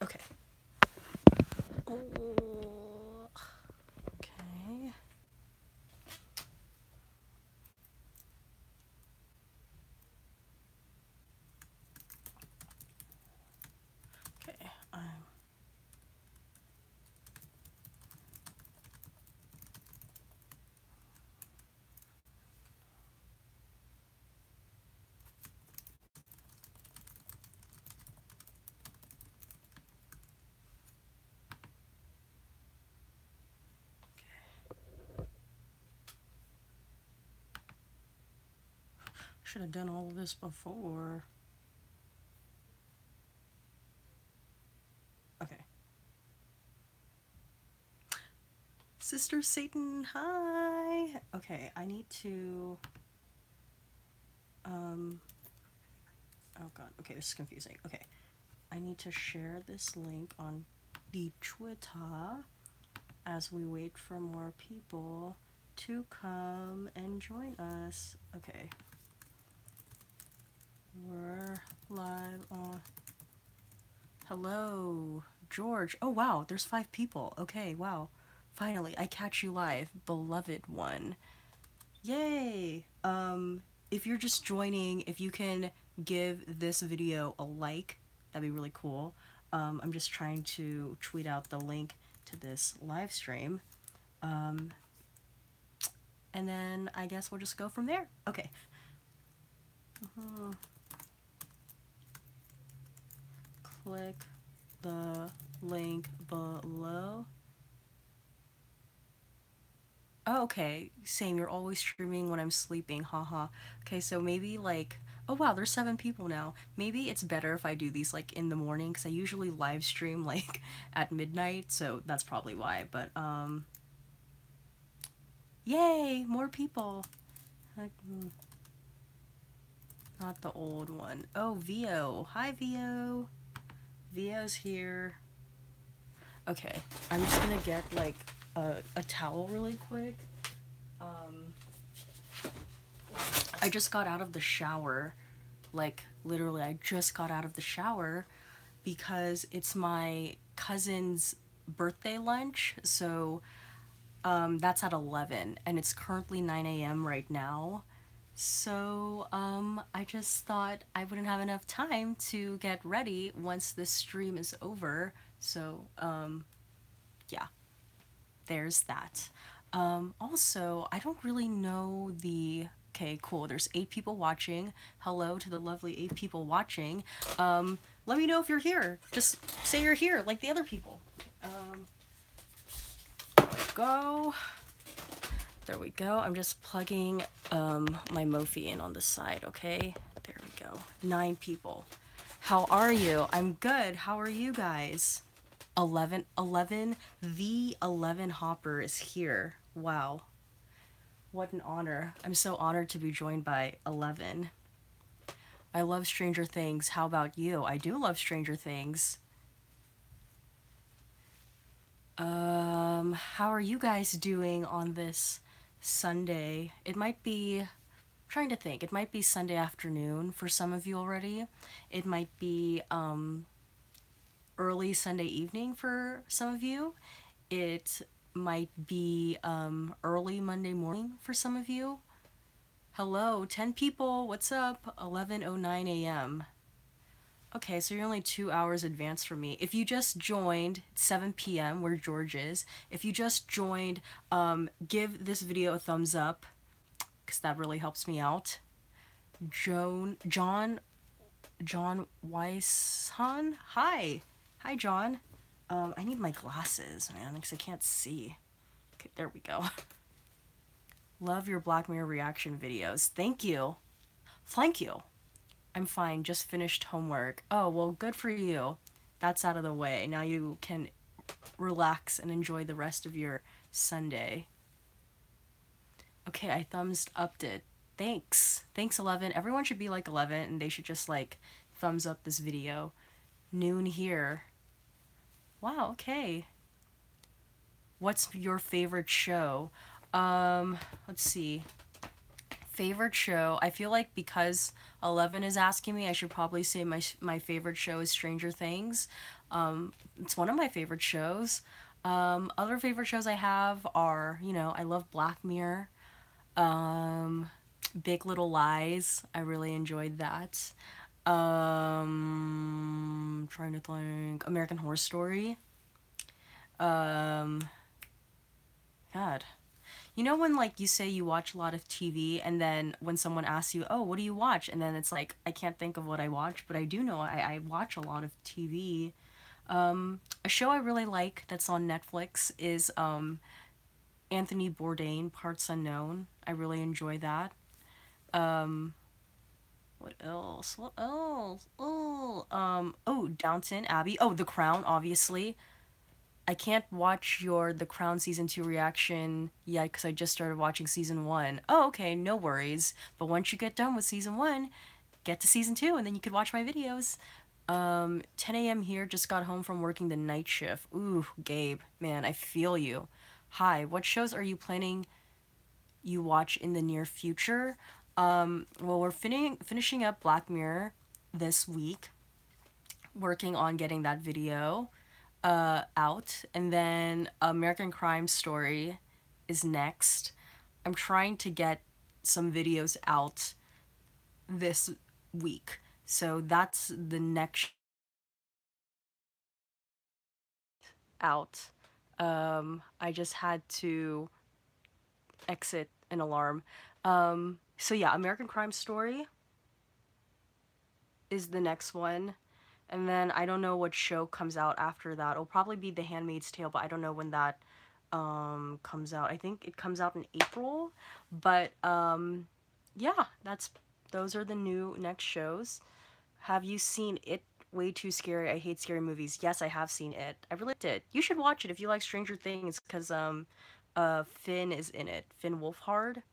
Okay. Oh, okay. Okay. Should have done all of this before. Okay. Sister Satan, hi. Okay, I need to. Oh god. Okay, this is confusing. Okay, I need to share this link on the Twitter as we wait for more people to come and join us. Okay. We're live on. Hello, George. Oh wow, there's 5 people. Okay, wow. Finally, I catch you live, beloved one. Yay! If you're just joining, if you can give this video a like, that'd be really cool. I'm just trying to tweet out the link to this live stream. And then I guess we'll just go from there. Okay. Click the link below. Oh, okay. Same, you're always streaming when I'm sleeping, haha. Okay, so maybe like, oh wow, there's 7 people now. Maybe it's better if I do these like in the morning, because I usually live stream like at midnight, so that's probably why. But, yay, more people. Like, not the old one. Oh, Vio. Hi, Vio. Vio's here. Okay, I'm just gonna get like a towel really quick. I just got out of the shower. Like, literally, I just got out of the shower because it's my cousin's birthday lunch. So, that's at 11, and it's currently 9 a.m. right now. So, I just thought I wouldn't have enough time to get ready once this stream is over. So, yeah, there's that. Also, I don't really know the. Okay, cool. There's 8 people watching. Hello to the lovely 8 people watching. Let me know if you're here. Just say you're here, like the other people. Go. There we go. I'm just plugging my Mophie in on the side, okay? There we go. 9 people. How are you? I'm good. How are you guys? 11. The 11 Hopper is here. Wow. What an honor. I'm so honored to be joined by 11. I love Stranger Things. How about you? I do love Stranger Things. How are you guys doing on this Sunday? It might be, I'm trying to think, it might be Sunday afternoon for some of you already. It might be early Sunday evening for some of you. It might be early Monday morning for some of you. Hello, 10 people. What's up? 11:09 a.m. Okay, so you're only 2 hours advanced from me. If you just joined, it's 7 p.m. where George is. If you just joined, give this video a thumbs up because that really helps me out. John Weishan. Hi, John. I need my glasses, man, because I can't see. Okay, there we go. Love your Black Mirror reaction videos. Thank you. Thank you. I'm fine, just finished homework. Oh, well, good for you. That's out of the way. Now you can relax and enjoy the rest of your Sunday. Okay, I thumbs upped it. Thanks. Thanks, 11. Everyone should be like 11 and they should just like thumbs up this video. Noon here. Wow, okay. What's your favorite show? Let's see. Favorite show? I feel like because 11 is asking me, I should probably say my favorite show is Stranger Things. It's one of my favorite shows. Other favorite shows I have are, I love Black Mirror, um, Big Little Lies. I really enjoyed that. Trying to think. American Horror Story. Um, God. You know when like you say you watch a lot of TV and then when someone asks you, "Oh, what do you watch?" and then it's like I can't think of what I watch, but I do know I watch a lot of TV. A show I really like that's on Netflix is Anthony Bourdain, Parts Unknown. I really enjoy that. Um, what else? What else? Oh, Downton Abbey. Oh, The Crown, obviously. I can't watch your The Crown season 2 reaction yet because I just started watching season 1. Oh, okay, no worries. But once you get done with season 1, get to season 2 and then you could watch my videos. 10 a.m. here, just got home from working the night shift. Ooh, Gabe, man, I feel you. Hi, what shows are you planning you watch in the near future? Well, we're finishing up Black Mirror this week, working on getting that video out, and then American Crime Story is next. I'm trying to get some videos out this week. So that's the next out. I just had to exit an alarm. So yeah, American Crime Story is the next one. And then I don't know what show comes out after that. It'll probably be The Handmaid's Tale, but I don't know when that comes out. I think it comes out in April. But yeah, that's those are the new next shows. Have you seen It? Way too scary. I hate scary movies. Yes, I have seen it. I really did. You should watch it if you like Stranger Things cuz Finn is in it. Finn Wolfhard.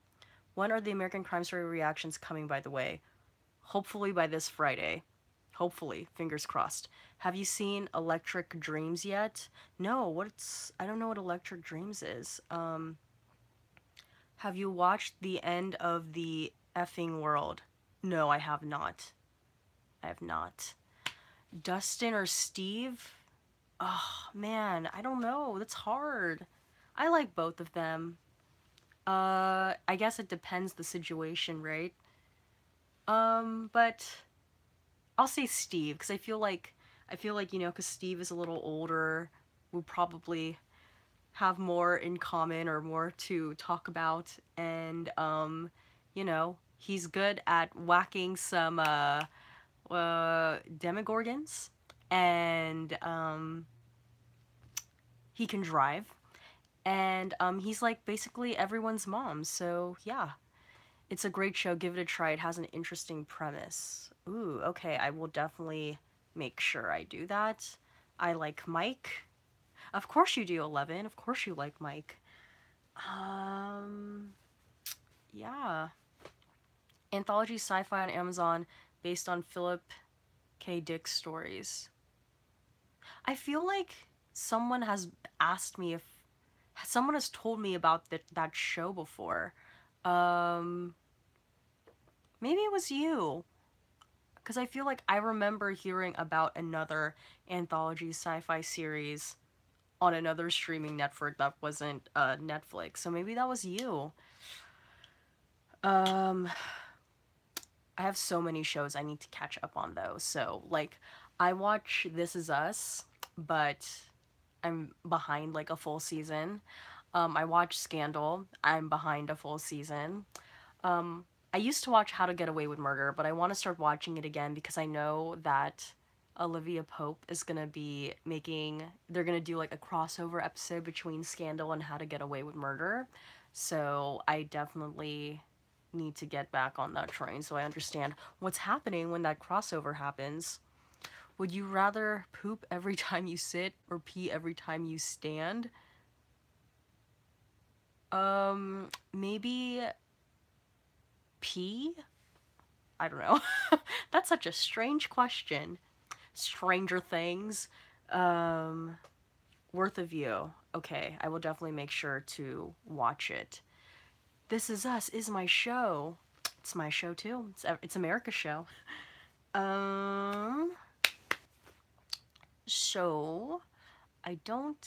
When are the American Crime Story reactions coming, by the way? Hopefully by this Friday. Hopefully, fingers crossed. Have you seen Electric Dreams yet? No, what's I don't know what Electric Dreams is. Have you watched the end of the effing world? No, I have not. I have not. Dustin or Steve? Oh, man, I don't know. That's hard. I like both of them. I guess it depends the situation, right? But I'll say Steve because I feel like because Steve is a little older, we'll probably have more in common or more to talk about, and he's good at whacking some demogorgons, and he can drive, and he's like basically everyone's mom. So yeah, it's a great show. Give it a try. It has an interesting premise. Ooh, okay. I will definitely make sure I do that. I like Mike. Of course you do, 11. Of course you like Mike. Um, yeah. Anthology sci-fi on Amazon based on Philip K. Dick stories. I feel like someone has asked me if someone has told me about that show before. Um, maybe it was you. Because I feel like I remember hearing about another anthology sci-fi series on another streaming network that wasn't Netflix. So maybe that was you. Um, I have so many shows I need to catch up on though. So like, I watch This Is Us, but I'm behind like a full season. I watch Scandal. I'm behind a full season. Um, I used to watch How to Get Away with Murder, but I want to start watching it again because I know that Olivia Pope is gonna be making. They're gonna do like a crossover episode between Scandal and How to Get Away with Murder. So I definitely need to get back on that train so I understand what's happening when that crossover happens. Would you rather poop every time you sit or pee every time you stand? Maybe pee? I don't know. That's such a strange question. Stranger Things. Um, Worth a View. Okay, I will definitely make sure to watch it. This Is Us is my show. It's my show too. It's America's show. Um, so I don't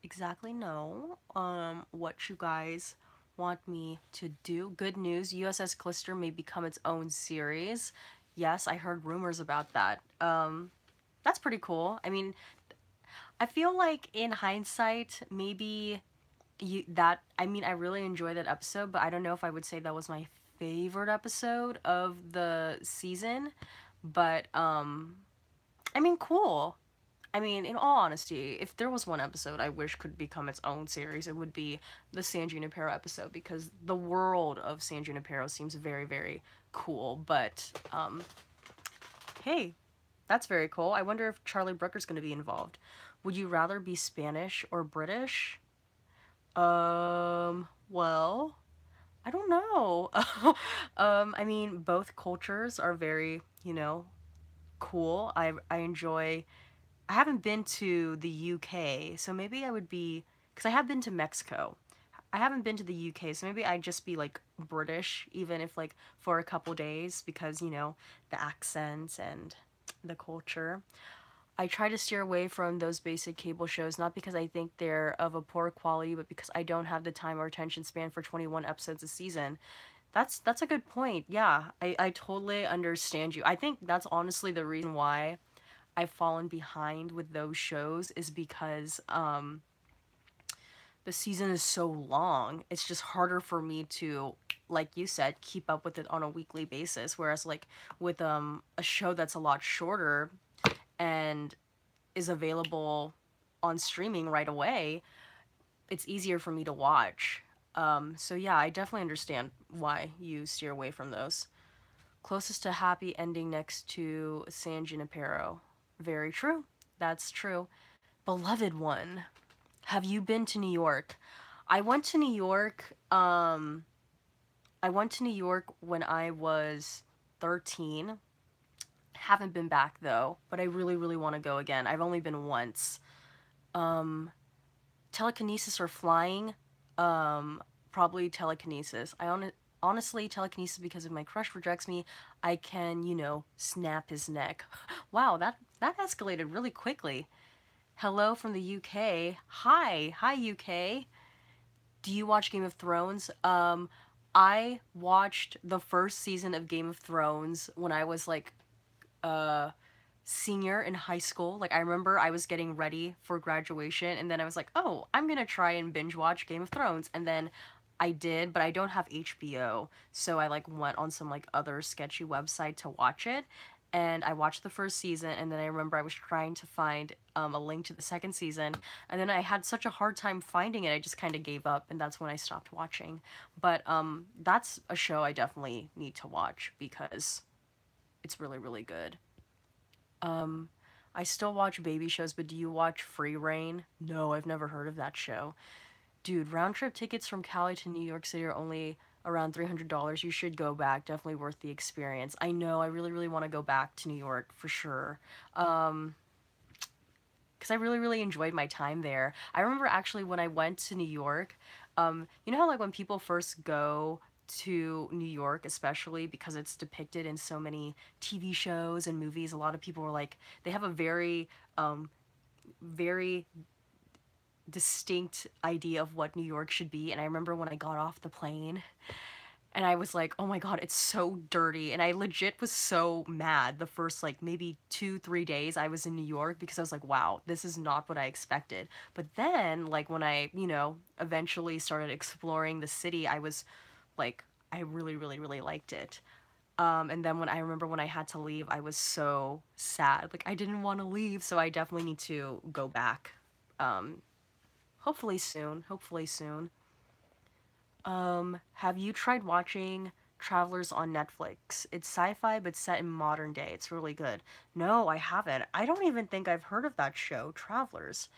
exactly know what you guys want me to do. Good news, USS Callister may become its own series. Yes, I heard rumors about that. That's pretty cool. I mean, I feel like in hindsight, maybe I mean, I really enjoyed that episode, but I don't know if I would say that was my favorite episode of the season. But I mean, cool. I mean, in all honesty, if there was one episode I wish could become its own series, it would be the San Junipero episode, because the world of San Junipero seems very, very cool. But hey, that's very cool. I wonder if Charlie Brooker's going to be involved. Would you rather be Spanish or British? Well, I don't know. I mean, both cultures are very, cool. I enjoy. I haven't been to the UK, so maybe I would be, because I have been to Mexico. I haven't been to the UK, so maybe I'd just be like British, even if like for a couple days, because the accents and the culture. I try to steer away from those basic cable shows, not because I think they're of a poor quality, but because I don't have the time or attention span for 21 episodes a season. That's a good point. Yeah, I totally understand you. I think that's honestly the reason why I've fallen behind with those shows, is because the season is so long. It's just harder for me to, like you said, keep up with it on a weekly basis. Whereas like with a show that's a lot shorter and is available on streaming right away, it's easier for me to watch. So yeah, I definitely understand why you steer away from those. Closest to happy ending next to San Junipero. Very true. That's true. Beloved one. Have you been to New York? I went to New York. I went to New York when I was 13. Haven't been back though, but I really, really want to go again. I've only been once. Um, Telekinesis or flying? Probably telekinesis. Honestly, telekinesis, because if my crush rejects me, I can, snap his neck. Wow, that escalated really quickly. Hello from the UK. Hi UK. Do you watch Game of Thrones? I watched the first season of Game of Thrones when I was like senior in high school. Like I remember I was getting ready for graduation, and then I was like, "Oh, I'm going to try and binge watch Game of Thrones." And then I did, but I don't have HBO. So I like went on some like other sketchy website to watch it. And I watched the first season, and then I remember I was trying to find a link to the second season, and then I had such a hard time finding it, I just kind of gave up, and that's when I stopped watching. But that's a show I definitely need to watch because it's really, really good. I still watch baby shows, but do you watch Free Reign? No, I've never heard of that show. Dude, round trip tickets from Cali to New York City are only around $300. You should go back. Definitely worth the experience. I know, I really, really want to go back to New York for sure. Because I really, really enjoyed my time there. I remember actually when I went to New York, you know how like when people first go to New York, especially because it's depicted in so many TV shows and movies, a lot of people were like, they have a very, very distinct idea of what New York should be. And I remember when I got off the plane, and I was like, oh my god, it's so dirty. And I legit was so mad the first like maybe 2, 3 days I was in New York, because I was like, wow, this is not what I expected. But then like when I, eventually started exploring the city, I was like, I really, really, really liked it. And then when I remember when I had to leave, I was so sad. Like I didn't want to leave, so I definitely need to go back. Um, Hopefully soon. Hopefully soon. Have you tried watching Travelers on Netflix? It's sci-fi but set in modern day. It's really good. No, I haven't. I don't even think I've heard of that show, Travelers.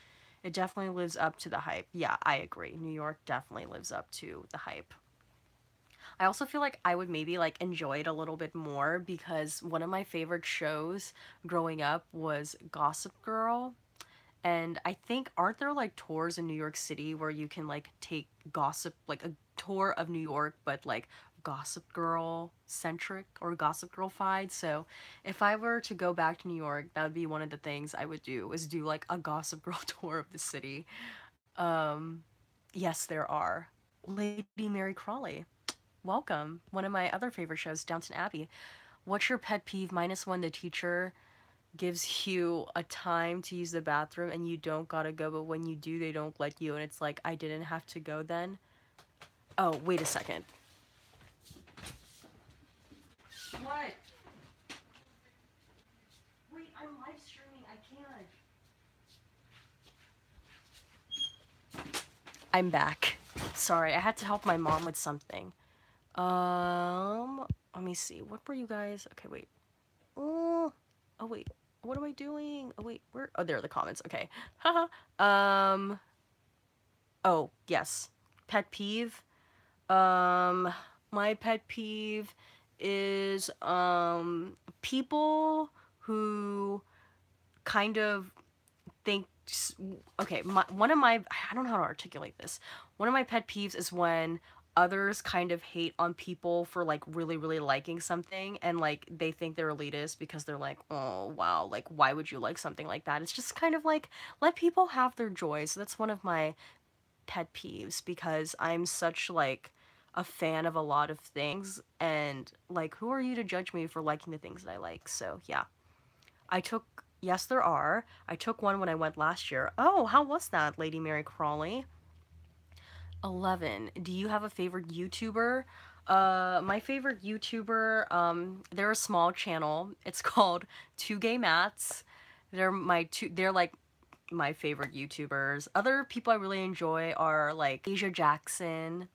It definitely lives up to the hype. Yeah, I agree. New York definitely lives up to the hype. I also feel like I would maybe like enjoy it a little bit more, because one of my favorite shows growing up was Gossip Girl. And I think, aren't there like tours in New York City where you can like take gossip, like a tour of New York, but like Gossip Girl centric or Gossip Girl fied. So if I were to go back to New York, that would be one of the things I would do, is do like a Gossip Girl tour of the city. Um, yes, there are. Lady Mary Crawley, welcome. One of my other favorite shows, Downton Abbey. What's your pet peeve? -1, the teacher gives you a time to use the bathroom and you don't gotta go, but when you do, they don't let you. And it's like, I didn't have to go then. Oh, wait a second. What? Wait, I'm live streaming. I can't. I'm back. Sorry, I had to help my mom with something. Let me see. What were you guys? Okay, wait. Oh wait. What am I doing? Oh wait, where? Oh, there are the comments. Okay. Haha. Oh, yes. Pet peeve. Um, my pet peeve is people who kind of think, okay, one of my, I don't know how to articulate this. One of my pet peeves is when others kind of hate on people for like really really liking something, and like they think they're elitist because they're like, oh wow, like why would you like something like that? It's just kind of like, let people have their joy. So that's one of my pet peeves, because I'm such like a fan of a lot of things, and like who are you to judge me for liking the things that I like? So yeah. I took, yes, there are. I took one when I went last year. Oh, how was that, Lady Mary Crawley? 11. Do you have a favorite YouTuber? My favorite YouTuber, they're a small channel. It's called Two Gay Mats. They're like my favorite YouTubers. Other people I really enjoy are like Asia Jackson,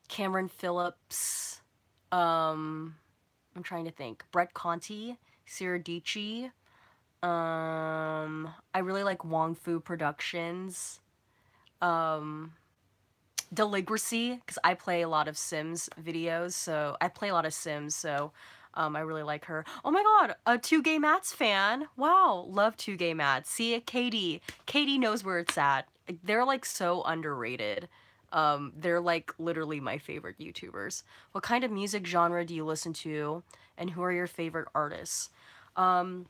Cameron Phillips, I'm trying to think, Brett Conti, Sierra Dici. I really like Wong Fu Productions. Um, Deligracy, because I play a lot of Sims videos, so I play a lot of Sims, so I really like her. Oh my god, a Two Gay Mats fan. Wow, love Two Gay Mats. See, Katie. Katie knows where it's at. They're like so underrated. They're like literally my favorite YouTubers. What kind of music genre do you listen to, and who are your favorite artists? Um,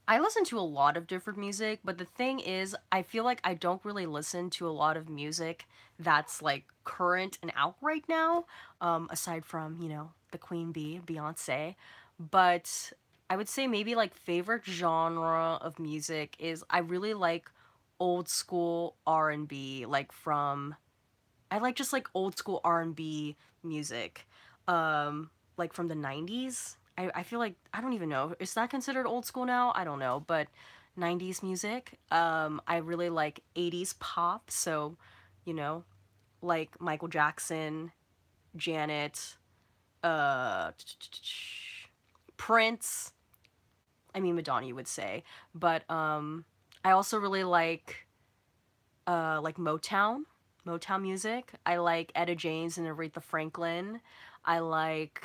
I listen to a lot of different music, but the thing is, I feel like I don't really listen to a lot of music that's like current and out right now, aside from, the Queen Bee, Beyonce. But I would say maybe like favorite genre of music is, I really like old school R&B, like from, I like just like old school R&B music, like from the 90s. I feel like, I don't even know, is that considered old school now? I don't know, but 90s music. I really like 80s pop, so, you know, like Michael Jackson, Janet, uh, Prince. I mean, Madonna, you would say, but I also really like Motown music. I like Etta James and Aretha Franklin. I like,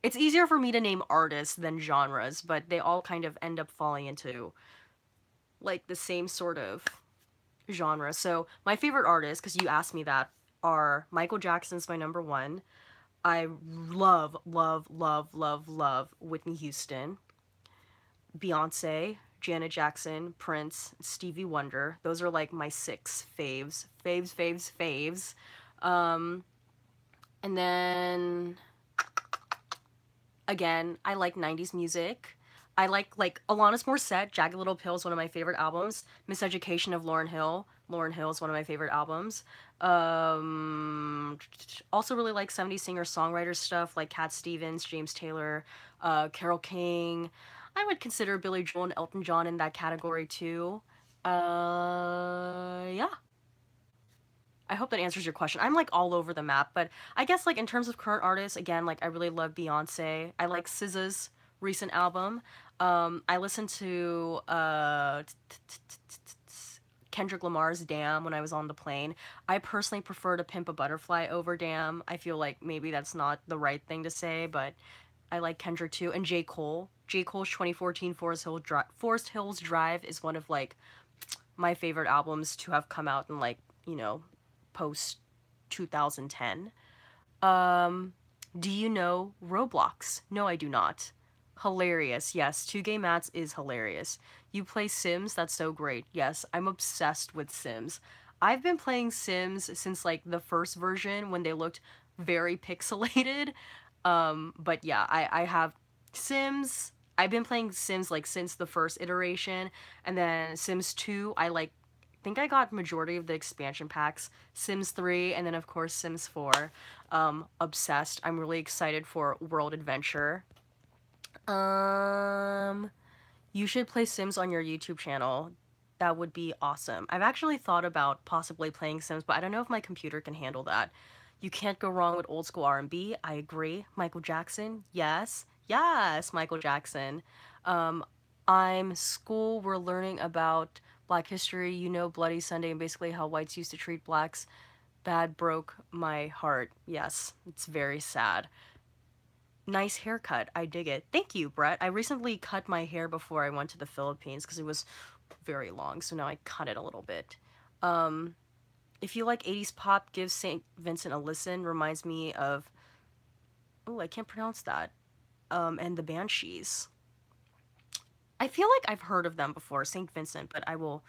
it's easier for me to name artists than genres, but they all kind of end up falling into like the same sort of genre. So my favorite artists, because you asked me that, are Michael Jackson's my number one. I love, love, love, love, love Whitney Houston, Beyonce, Janet Jackson, Prince, Stevie Wonder. Those are like my six faves. Faves, faves, faves. Um, and then again, I like 90s music. I like Alanis Morissette, Jagged Little Pill is one of my favorite albums. Miseducation of Lauryn Hill. Lauryn Hill is one of my favorite albums. Also really like 70s singer-songwriter stuff like Cat Stevens, James Taylor, Carole King. I would consider Billy Joel and Elton John in that category too. Yeah. I hope that answers your question. I'm like all over the map, but I guess like in terms of current artists, again, like I really love Beyonce. I like SZA's recent album. I listened to Kendrick Lamar's Damn when I was on the plane. I personally prefer To Pimp a Butterfly over Damn. I feel like maybe that's not the right thing to say, but I like Kendrick too. And J. Cole. J. Cole's 2014 Forest Hills Drive is one of like my favorite albums to have come out in like, post 2010. Um Do you know Roblox? No, I do not. Hilarious. Yes, 2 Gay Mats is hilarious. You play Sims? That's so great. Yes, I'm obsessed with Sims. I've been playing Sims since like the first version when they looked very pixelated. But yeah, I have Sims. I've been playing Sims like since the first iteration, and then Sims 2, think I got majority of the expansion packs. Sims 3, and then of course Sims 4. Obsessed. I'm really excited for World Adventure. Um, you should play Sims on your YouTube channel. That would be awesome. I've actually thought about possibly playing Sims, but I don't know if my computer can handle that. You can't go wrong with old school R&B. I agree. Michael Jackson, yes. Yes, Michael Jackson. Um, I'm school. We're learning about Black history, Bloody Sunday, and basically how whites used to treat blacks. Bad broke my heart. Yes, it's very sad. Nice haircut. I dig it. Thank you, Brett. I recently cut my hair before I went to the Philippines because it was very long, so now I cut it a little bit. Um, if you like 80s pop, give St. Vincent a listen. Reminds me of, oh, I can't pronounce that. And the Banshees. I feel like I've heard of them before, St. Vincent, but I will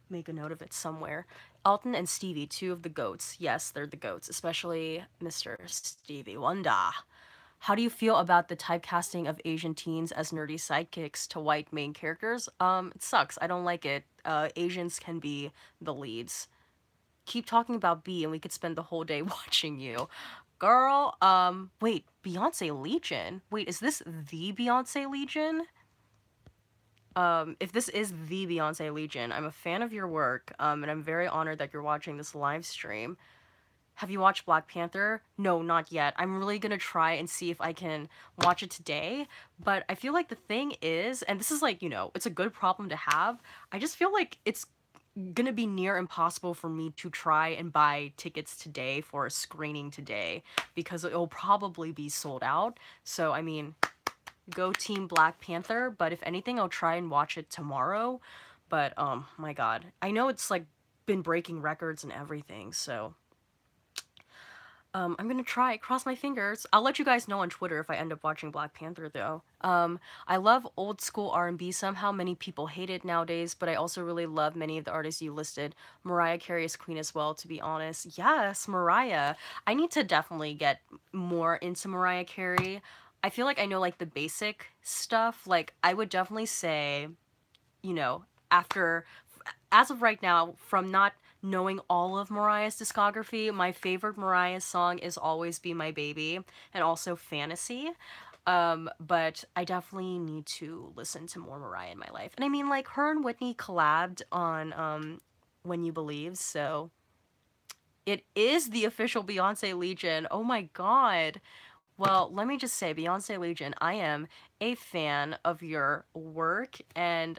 make a note of it somewhere. Alton and Stevie, two of the goats. Yes, they're the goats, especially Mr. Stevie Wonder. How do you feel about the typecasting of Asian teens as nerdy sidekicks to white main characters? It sucks. I don't like it. Asians can be the leads. Keep talking about B and we could spend the whole day watching you. Girl, wait, Beyonce Legion? Wait, is this the Beyonce Legion? If this is the Beyonce Legion, I'm a fan of your work, and I'm very honored that you're watching this live stream. Have you watched Black Panther? No, not yet. I'm really gonna try and see if I can watch it today. But I feel like the thing is, and this is like, it's a good problem to have. I just feel like it's gonna be near impossible for me to try and buy tickets today for a screening today because it'll probably be sold out. So, I mean, go Team Black Panther, but if anything, I'll try and watch it tomorrow. But, my god. I know it's like been breaking records and everything, so I'm gonna try. Cross my fingers. I'll let you guys know on Twitter if I end up watching Black Panther, though. I love old school R&B. Somehow many people hate it nowadays, but I also really love many of the artists you listed. Mariah Carey is queen as well, to be honest. Yes, Mariah. I need to definitely get more into Mariah Carey. I feel like I know like the basic stuff. Like I would definitely say, you know, after as of right now, from not knowing all of Mariah's discography, my favorite Mariah song is Always Be My Baby and also Fantasy. But I definitely need to listen to more Mariah in my life. And I mean, like, her and Whitney collabed on When You Believe, so it is the official Beyonce Legion. Oh my god. Well, let me just say, Beyonce Legion, I am a fan of your work, and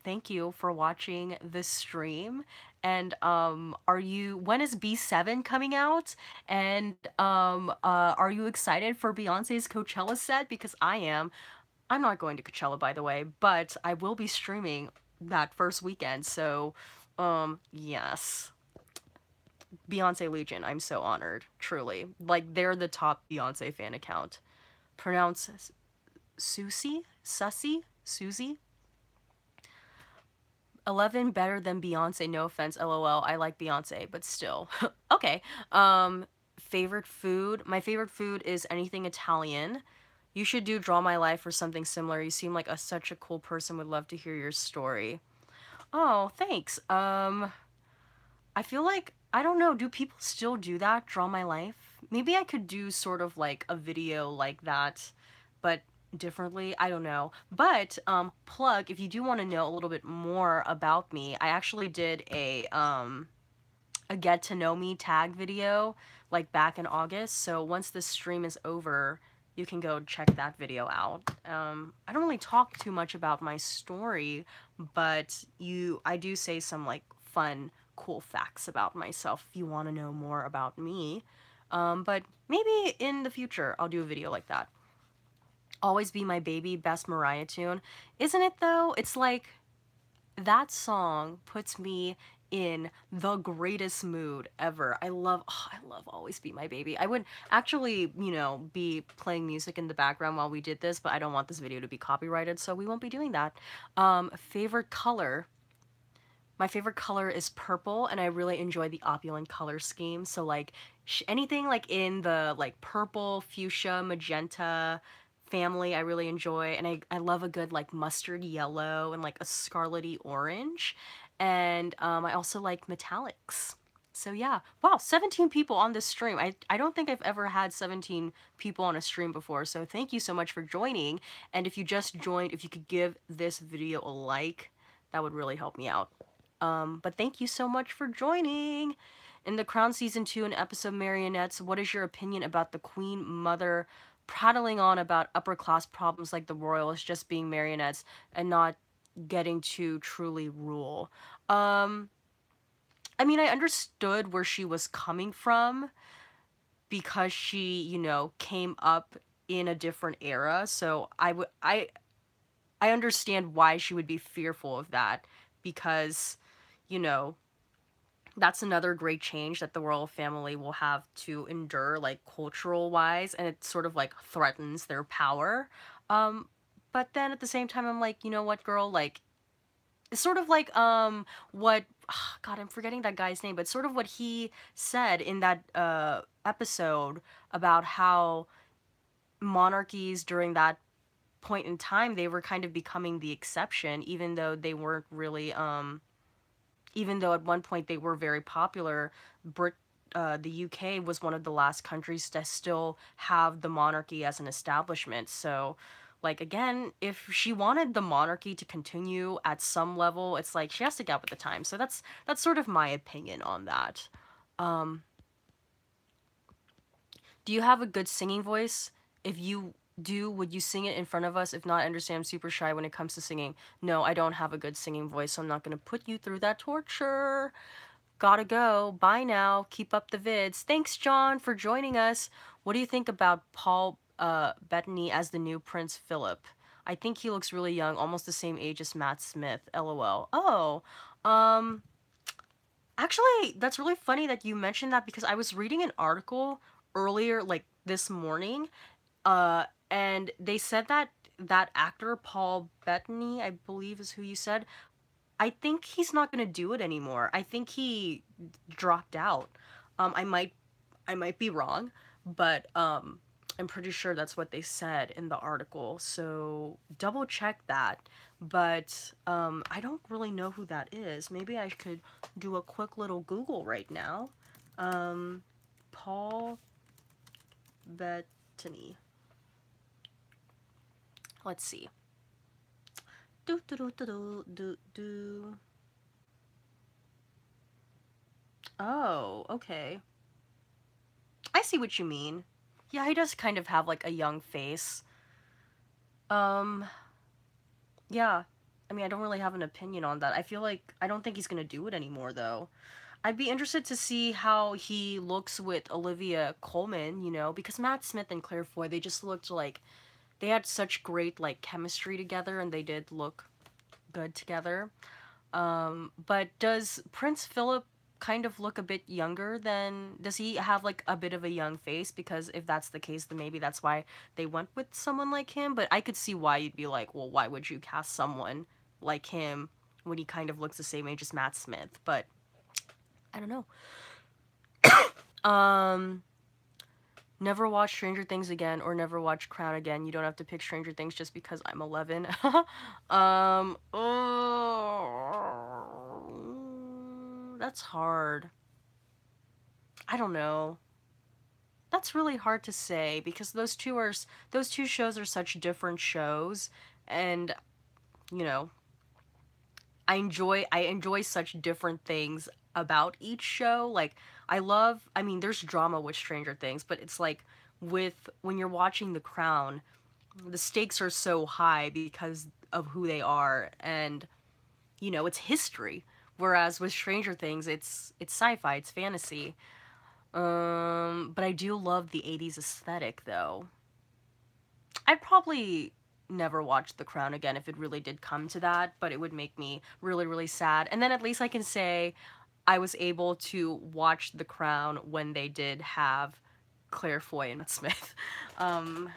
thank you for watching this stream. And when is B7 coming out? And are you excited for Beyonce's Coachella set? Because I am. I'm not going to Coachella, by the way, but I will be streaming that first weekend. So, yes. Beyonce Legion, I'm so honored, truly. Like, they're the top Beyonce fan account. Pronounce Susie? Sussy? Susie? 11 better than Beyonce, no offense, lol. I like Beyonce, but still. Okay. Favorite food? My favorite food is anything Italian. You should do Draw My Life or something similar. You seem like such a cool person. Would love to hear your story. Oh, thanks. I feel like, I don't know, do people still do that? Draw My Life? Maybe I could do sort of like a video like that, but differently. I don't know. But, plug, if you do want to know a little bit more about me, I actually did a get to know me tag video like back in August. So once this stream is over, you can go check that video out. I don't really talk too much about my story, but I do say some like fun, cool facts about myself if you want to know more about me. But maybe in the future I'll do a video like that. Always Be My Baby, best Mariah tune. Isn't it though? It's like that song puts me in the greatest mood ever. I love Always Be My Baby. I would actually, you know, be playing music in the background while we did this, but I don't want this video to be copyrighted, so we won't be doing that. Favorite color. My favorite color is purple, and I really enjoy the opulent color scheme. So like anything like in the like purple, fuchsia, magenta family, I really enjoy. And I love a good like mustard yellow and like a scarlety orange. And I also like metallics. So yeah, wow, 17 people on this stream. I don't think I've ever had 17 people on a stream before. So thank you so much for joining. And if you just joined, if you could give this video a like, that would really help me out. But thank you so much for joining. In The Crown Season 2 and episode Marionettes, what is your opinion about the Queen Mother prattling on about upper class problems like the royals just being marionettes and not getting to truly rule? Um, I mean, I understood where she was coming from because she, you know, came up in a different era. So I understand why she would be fearful of that because, you know, that's another great change that the royal family will have to endure, like cultural wise, and it sort of like threatens their power. Um, but then at the same time, I'm like, you know what, girl, like it's sort of like what God, I'm forgetting that guy's name, but sort of what he said in that episode about how monarchies during that point in time they were kind of becoming the exception, even though they weren't really even though at one point they were very popular. The UK was one of the last countries to still have the monarchy as an establishment. So, like again, if she wanted the monarchy to continue at some level, it's like she has to get up with the time. So that's sort of my opinion on that. Um, do you have a good singing voice? If you do, would you sing it in front of us? If not, I understand I'm super shy when it comes to singing. No, I don't have a good singing voice, so I'm not gonna put you through that torture. Gotta go. Bye now. Keep up the vids. Thanks, John, for joining us. What do you think about Paul Bettany as the new Prince Philip? I think he looks really young, almost the same age as Matt Smith. LOL. Oh, um, actually, that's really funny that you mentioned that because I was reading an article earlier, like this morning, and they said that that actor Paul Bettany, I believe is who you said, I think he's not gonna do it anymore. I think he dropped out. Um, I might, I might be wrong, but I'm pretty sure that's what they said in the article. So double check that. But I don't really know who that is. Maybe I could do a quick little Google right now. Um, Paul Bettany. Let's see. Do do do do do do do. Oh, okay. I see what you mean. Yeah, he does kind of have like a young face. Um, yeah. I mean, I don't really have an opinion on that. I feel like I don't think he's gonna do it anymore though. I'd be interested to see how he looks with Olivia Colman, you know, because Matt Smith and Claire Foy, they just looked like they had such great like chemistry together and they did look good together. But does Prince Philip kind of look a bit younger than, does he have like a bit of a young face? Because if that's the case, then maybe that's why they went with someone like him. But I could see why you'd be like, well, why would you cast someone like him when he kind of looks the same age as Matt Smith? But I don't know. Um, never watch Stranger Things again or never watch Crown again. You don't have to pick Stranger Things just because I'm 11. Oh, that's hard. I don't know. That's really hard to say because those two shows are such different shows, and you know, I enjoy such different things about each show. Like I mean there's drama with Stranger Things, but it's like with when you're watching The Crown, the stakes are so high because of who they are, and you know, it's history. Whereas with Stranger Things, it's sci-fi, it's fantasy. But I do love the 80s aesthetic though. I'd probably never watch The Crown again if it really did come to that, but it would make me really, really sad. And then at least I can say I was able to watch The Crown when they did have Claire Foy and Matt Smith,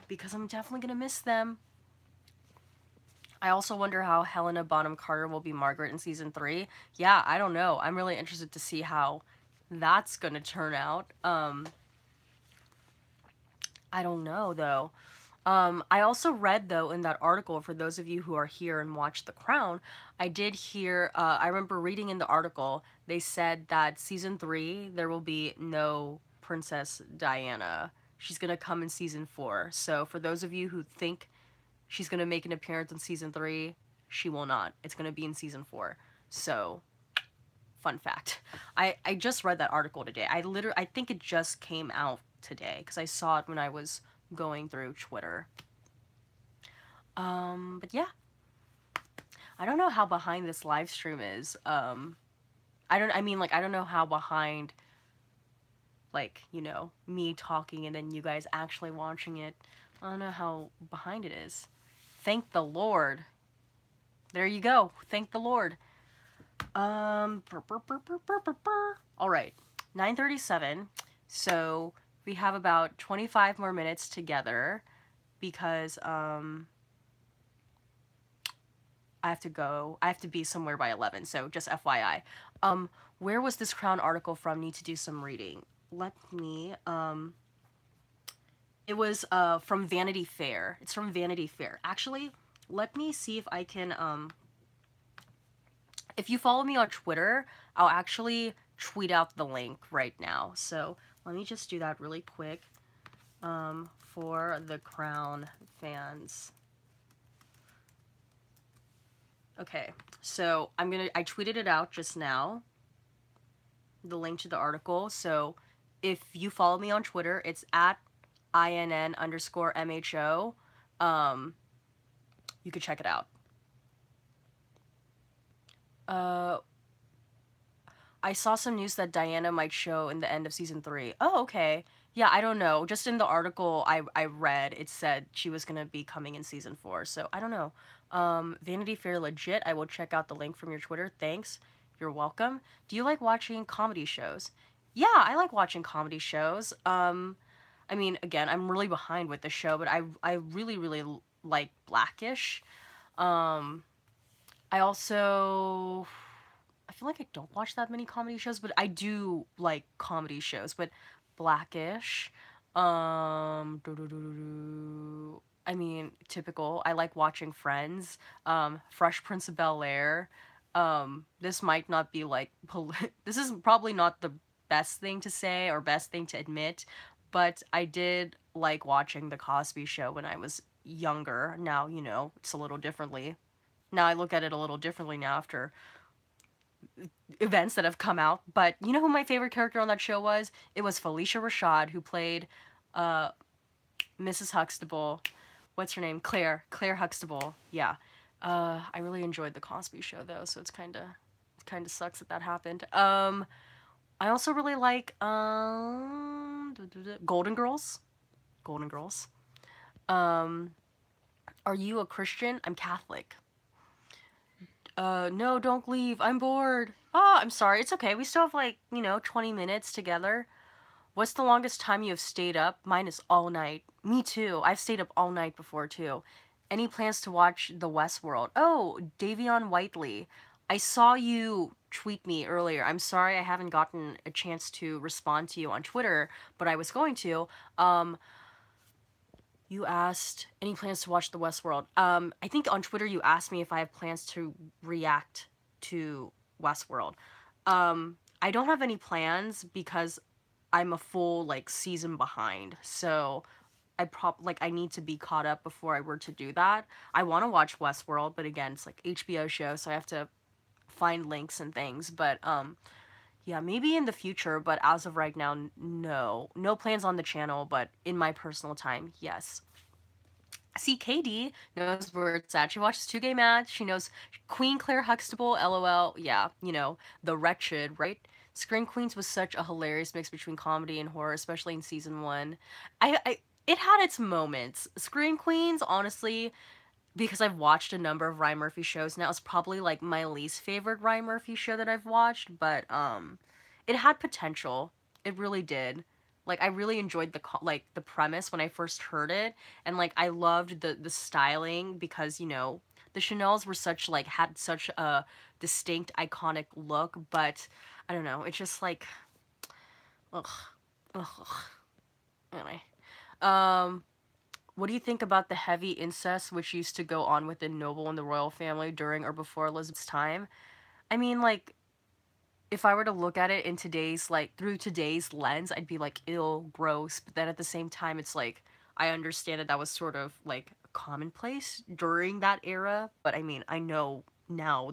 because I'm definitely gonna miss them. I also wonder how Helena Bonham Carter will be Margaret in season 3. Yeah, I don't know. I'm really interested to see how that's gonna turn out. I don't know though. I also read though in that article, for those of you who are here and watch The Crown, I did hear. I remember reading in the article they said that season 3 there will be no Princess Diana. She's gonna come in season 4. So for those of you who think she's gonna make an appearance in season 3, she will not. It's gonna be in season 4. So fun fact. I just read that article today. I think it just came out today because I saw it when I was going through Twitter. But yeah, I don't know how behind this live stream is. I don't know how behind, like, me talking and then you guys actually watching it. I don't know how behind it is. Thank the Lord. There you go. Thank the Lord. All right, 9:37. So we have about 25 more minutes together because I have to go. I have to be somewhere by 11. So just FYI. Where was this Crown article from? Need to do some reading. Let me. It was from Vanity Fair. It's from Vanity Fair. Actually, let me see if I can. If you follow me on Twitter, I'll actually tweet out the link right now. So let me just do that really quick. For the Crown fans. Okay, so I tweeted it out just now, the link to the article. So if you follow me on Twitter, it's at INN_MHO. You could check it out. I saw some news that Diana might show in the end of season 3. Oh, okay. Yeah, I don't know. Just in the article I read, it said she was gonna be coming in season 4. So I don't know. Vanity Fair legit. I will check out the link from your Twitter. Thanks. You're welcome. Do you like watching comedy shows? Yeah, I like watching comedy shows. I mean, again, I'm really behind with the show, but I really really like Blackish. Um, I also I feel like I don't watch that many comedy shows, but I do like comedy shows. But Blackish, I mean, typical. I like watching Friends, Fresh Prince of Bel-Air. This might not be like this is probably not the best thing to say or best thing to admit, but I did like watching The Cosby Show when I was younger. Now, it's a little differently. Now I look at it a little differently now after events that have come out. But you know who my favorite character on that show was? It was Felicia Rashad, who played uh, Mrs. Huxtable. What's her name? Claire Huxtable. Yeah. I really enjoyed the Cosby Show though, so it kind of sucks that happened. I also really like Golden Girls. Golden Girls. Um, are you a Christian? I'm Catholic. No, don't leave. I'm bored. Oh, I'm sorry. It's okay. We still have 20 minutes together. What's the longest time you have stayed up? Mine is all night. Me too. I've stayed up all night before too. Any plans to watch The Westworld? Oh, Davion Whiteley. I saw you tweet me earlier. I'm sorry I haven't gotten a chance to respond to you on Twitter, but I was going to. You asked any plans to watch The Westworld. I think on Twitter you asked me if I have plans to react to Westworld. I don't have any plans because I'm a full season behind. So I need to be caught up before I were to do that. I want to watch Westworld, but again, it's like HBO show, so I have to find links and things. But yeah, maybe in the future, but as of right now, no. No plans on the channel, but in my personal time, yes. See, KD knows where it's at. She watches 2 Gay Match. She knows Queen Claire Huxtable, LOL. Yeah, The Wretched, right? Scream Queens was such a hilarious mix between comedy and horror, especially in season 1. It had its moments. Scream Queens, honestly, because I've watched a number of Ryan Murphy shows now, it's probably like my least favorite Ryan Murphy show that I've watched, but it had potential. It really did. Like I really enjoyed like the premise when I first heard it, and like I loved the styling because, you know, the Chanels were such like had such a distinct iconic look, but I don't know, it's just like ugh, ugh. Anyway. Um what do you think about the heavy incest which used to go on within noble and the royal family during or before Elizabeth's time? I mean, like, if I were to look at it in today's, like, through today's lens, I'd be like, ill, gross. But then at the same time, it's like, I understand that that was sort of, like, commonplace during that era. But I mean, I know now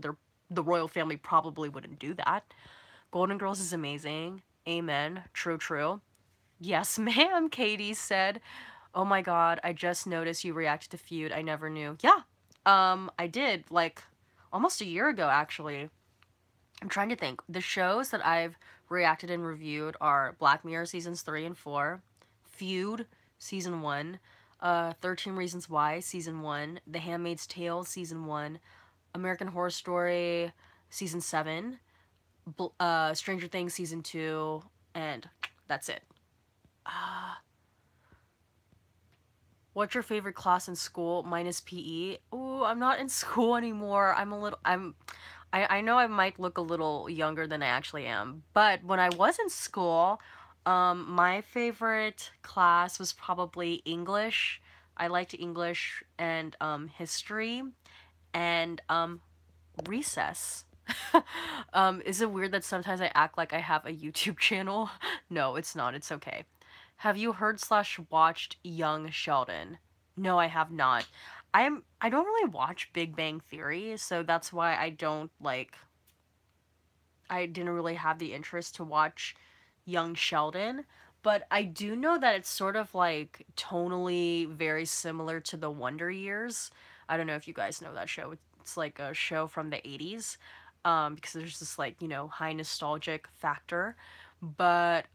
the royal family probably wouldn't do that. Golden Girls is amazing. Amen. True, true. Yes, ma'am, Katie said. Oh my god, I just noticed you reacted to Feud. I never knew. Yeah. I did, like, almost a year ago, actually. I'm trying to think. The shows that I've reacted and reviewed are Black Mirror seasons 3 and 4, Feud season 1, 13 Reasons Why season 1, The Handmaid's Tale season 1, American Horror Story season 7, Stranger Things season 2, and that's it. Uh, What's your favorite class in school minus PE? Ooh, I'm not in school anymore. I know I might look a little younger than I actually am, but when I was in school, my favorite class was probably English. I liked English and history and recess. Is it weird that sometimes I act like I have a YouTube channel? No, it's not. It's okay. Have you heard slash watched Young Sheldon? No, I have not. I don't really watch Big Bang Theory, so that's why I didn't really have the interest to watch Young Sheldon, but I do know that it's sort of like tonally very similar to The Wonder Years. I don't know if you guys know that show. It's like a show from the 80s. Because there's this like, you know, high nostalgic factor. But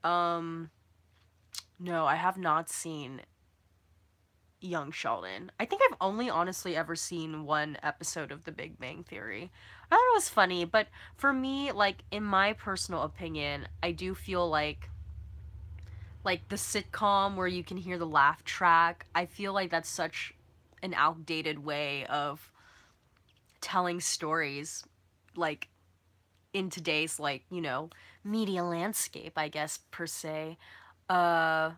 no, I have not seen Young Sheldon. I think I've only honestly ever seen one episode of The Big Bang Theory. I thought it was funny, but for me, like in my personal opinion, I do feel like the sitcom where you can hear the laugh track, I feel like that's such an outdated way of telling stories like in today's like, you know, media landscape, I guess per se. Uh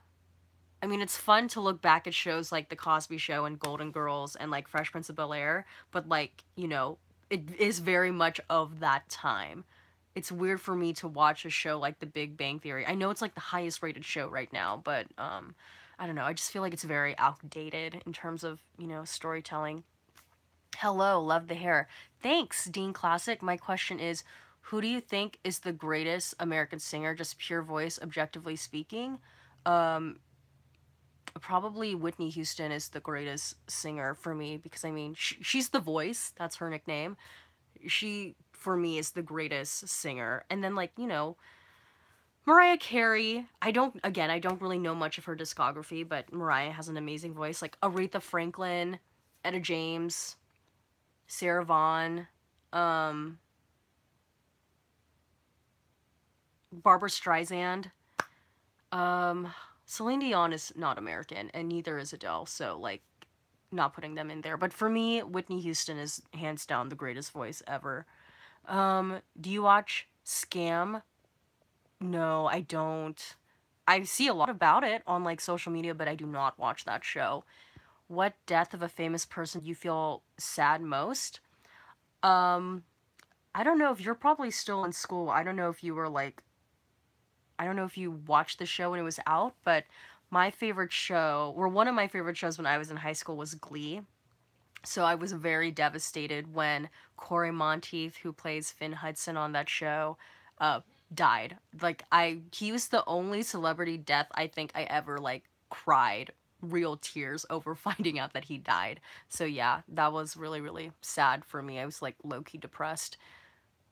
I mean, it's fun to look back at shows like The Cosby Show and Golden Girls and like Fresh Prince of Bel-Air, but like, you know, it is very much of that time. It's weird for me to watch a show like The Big Bang Theory. I know it's like the highest rated show right now, but I don't know. I just feel like it's very outdated in terms of, you know, storytelling. Hello, love the hair. Thanks, Dean Classic. My question is, who do you think is the greatest American singer, just pure voice, objectively speaking? Um, Probably Whitney Houston is the greatest singer for me because I mean she's the voice, that's her nickname. She for me is the greatest singer, and then like, you know, Mariah Carey. I don't really know much of her discography, but Mariah has an amazing voice. Like Aretha Franklin, Etta James, Sarah Vaughan, um Barbara Streisand. um Celine Dion is not American and neither is Adele, so like not putting them in there. But for me, Whitney Houston is hands down the greatest voice ever. Do you watch Scam? No, I don't. I see a lot about it on like social media, but I do not watch that show. What death of a famous person do you feel sad most? Um, I don't know if you're probably still in school. I don't know if you were like I don't know if you watched the show when it was out, but my favorite show, or one of my favorite shows when I was in high school was Glee. So I was very devastated when Corey Monteith, who plays Finn Hudson on that show, uh, died. He was the only celebrity death I think I ever like cried real tears over finding out that he died. So yeah, that was really really sad for me. I was like low key depressed,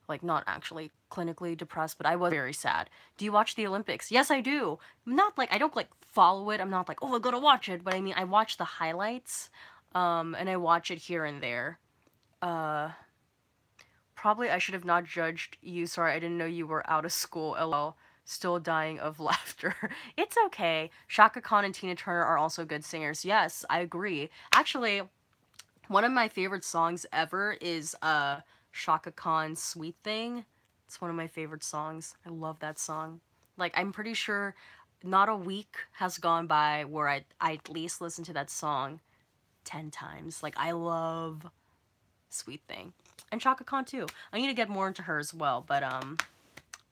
like not actually clinically depressed, but I was very sad. Do you watch the Olympics? Yes, I do. Not like I don't like follow it. I'm not like, oh, I gotta watch it, but I mean I watch the highlights. And I watch it here and there. Uh, Probably I should have not judged you. Sorry, I didn't know you were out of school. LOL. Still dying of laughter. It's okay. Shaka Khan and Tina Turner are also good singers. Yes, I agree. Actually, one of my favorite songs ever is Shaka Khan's Sweet Thing. It's one of my favorite songs. I love that song. Like, I'm pretty sure not a week has gone by where I at least listen to that song 10 times. Like, I love Sweet Thing. And Chaka Khan too. I need to get more into her as well, but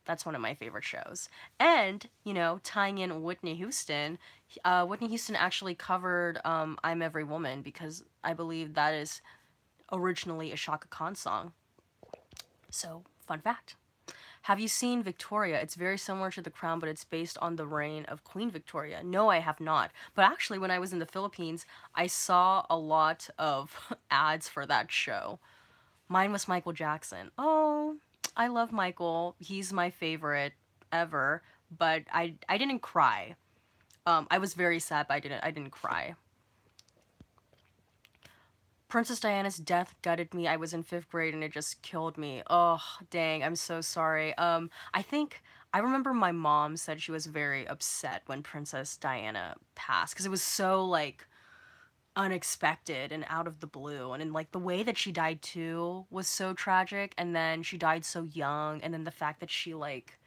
that's one of my favorite shows. And, you know, tying in Whitney Houston actually covered I'm Every Woman because I believe that is originally a Chaka Khan song. So, fun fact. Have you seen Victoria? It's very similar to The Crown, but it's based on the reign of Queen Victoria. No, I have not. But actually, when I was in the Philippines, I saw a lot of ads for that show. Mine was Michael Jackson. Oh, I love Michael. He's my favorite ever. But I didn't cry. I was very sad, but I didn't cry. Princess Diana's death gutted me. I was in 5th grade and it just killed me. Oh, dang, I'm so sorry. I remember my mom said she was very upset when Princess Diana passed because it was so like unexpected and out of the blue, and like the way that she died too was so tragic, and then she died so young, and then the fact that she like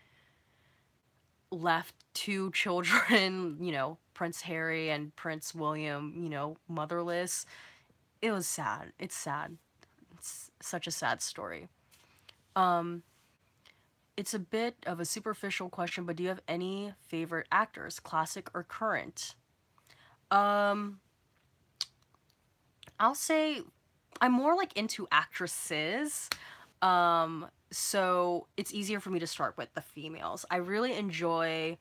left 2 children, Prince Harry and Prince William, motherless. It was sad. It's sad. It's such a sad story. um it's a bit of a superficial question, but do you have any favorite actors, classic or current? um I'll say I'm more like into actresses. So it's easier for me to start with the females. I really enjoy,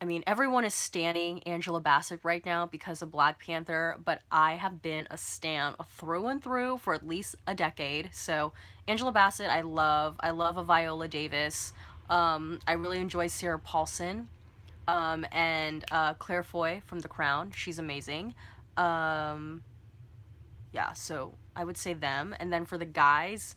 I mean, everyone is standing Angela Bassett right now because of Black Panther, but I have been a stan through and through for at least a decade. So Angela Bassett, I love. I love a Viola Davis. I really enjoy Sarah Paulson. And Claire Foy from The Crown. She's amazing. Um, yeah, so I would say them. And then for the guys,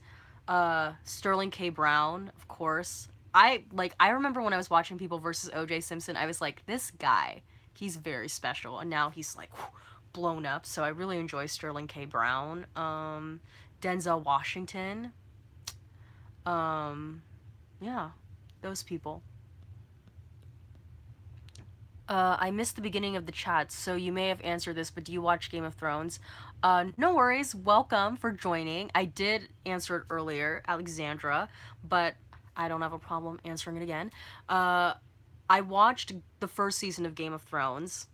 Sterling K. Brown, of course. I remember when I was watching People versus OJ Simpson, I was like, this guy, he's very special, and now he's like blown up. So I really enjoy Sterling K. Brown. Denzel Washington. Um, yeah, those people. I missed the beginning of the chat, so you may have answered this, but do you watch Game of Thrones? No worries. Welcome for joining. I did answer it earlier, Alexandra, but I don't have a problem answering it again. Uh, I watched the first season of Game of Thrones,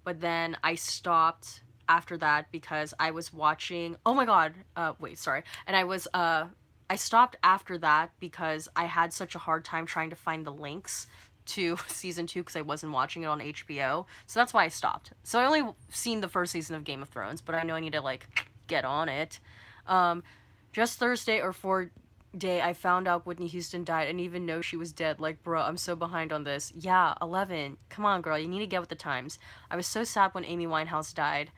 but then I stopped after that because I was watching. Oh my god. Wait, sorry. And I stopped after that because I had such a hard time trying to find the links to season 2 because I wasn't watching it on HBO. So that's why I stopped. So I only seen the first season of Game of Thrones, but I know I need to like get on it. Um, just Thursday or day I found out Whitney Houston died and even know she was dead. Like, bro, I'm so behind on this. Yeah, 11. Come on, girl, you need to get with the times. I was so sad when Amy Winehouse died.